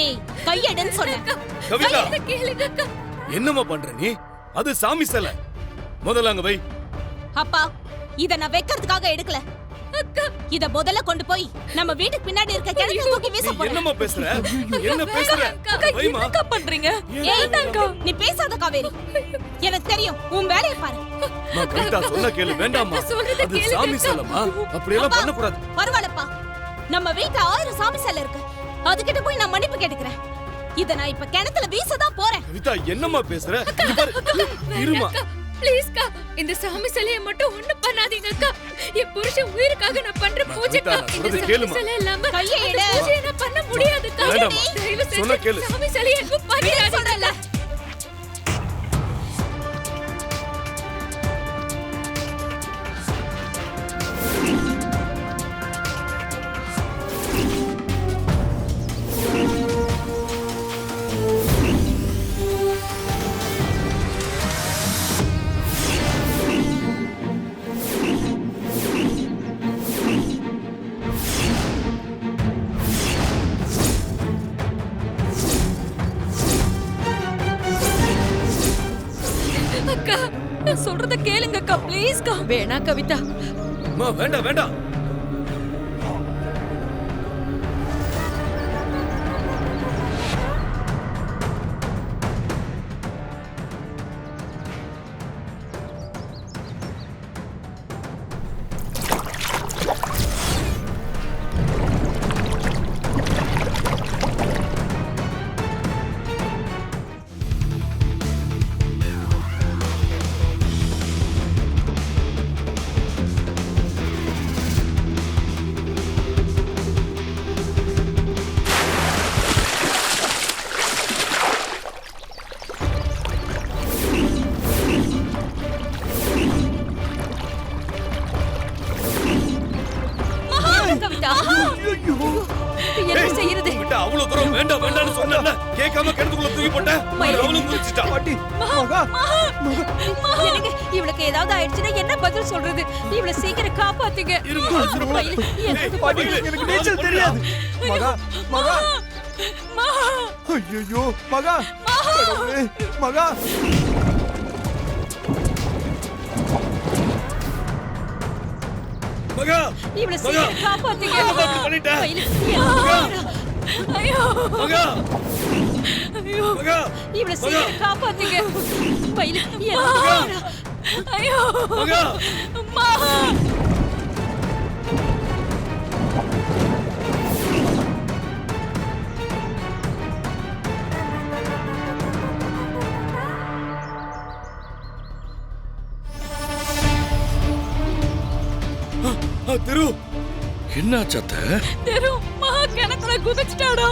ஏய் கையெடுன்னு சொன்னேன். கவிதா கேளுங்க அக்கா. என்னம்மா பண்ற நீ? அது சாமி சிலை. முதல்ல அங்க வை. அப்பா இத நான் வைக்கிறதுக்காக எடுக்கல. இத முதல்ல கொண்டு போய் நம்ம வீட்டுக்கு பின்னாடி இருக்க கிணத்துல தூக்கி வீச போறேன். என்னம்மா பேசுற? என்ன பேசுற? வைமா. என்னக்கா பண்றீங்க? நீ பேசாத காவேரி. எனக்கு தெரியும் உன் வேலையை பாரு. கவிதா சொன்ன கேளு. வேண்டாம்மா, அது சாமி சிலைமா. அப்படி எல்லாம் பண்ண கூடாது. பரவாயில்லப்பா, நம்ம வீட்டுல 1000 சாமி சிலை இருக்கு. அதுகிட்ட போய் நான் மன்னிப்பு கேட்டுக்கிறேன். இத நான் இப்ப கிணத்துல வீசதான் போறேன். கவிதா என்னம்மா பேசுற? இருமா ப்ளீஸ்க்கா, இந்த சாமி சிலையை மட்டும் ஒண்ணு பண்ணாதீங்க அக்கா. என் புருஷன் உயிருக்காக நான் பண்ற பூஜைக்கா. இந்த சாமி சிலை இல்லாம கையை எடு. பூஜையை நான் பண்ண முடியாதுக்கா. தயவு செஞ்சு சாமி சிலையை எதுவும் பண்ணிடாதீங்க. அக்கா, நான் சொல்றத கேளுங்க அக்கா, ப்ளீஸ்க்கா. வேணா கவிதா. அம்மா வேண்டாம் வேண்டாம். என்ன செய்யறது? அவ்வளவு தூரம் வேண்டாம் வேண்டாம்னு சொன்னேன்ல, கேட்காம கிணத்துக்குள்ள தூக்கி போட்டேன். அவளும் குதிச்சிட்டா. எனக்கு இவளுக்கு ஏதாவது ஆயிடுச்சுன்னா என்ன பதில் சொல்றது? இவளை சீக்கிரம் காப்பாத்துங்க. எனக்கு நீச்சல் தெரியாது. மகா மகா ஐயோ மகா மகா மகா இவளை சீக்கிரம் காப்பாத்துங்க. பண்ணிட்டேன். ஐயோ மகா ஐயோ மகா இவளை சீக்கிரம் காப்பாத்துங்க. ஐயோ மகா அம்மா. திரு என்ன சத்த? தெரு மகா கிணத்துல குதிச்சிட்டாடா.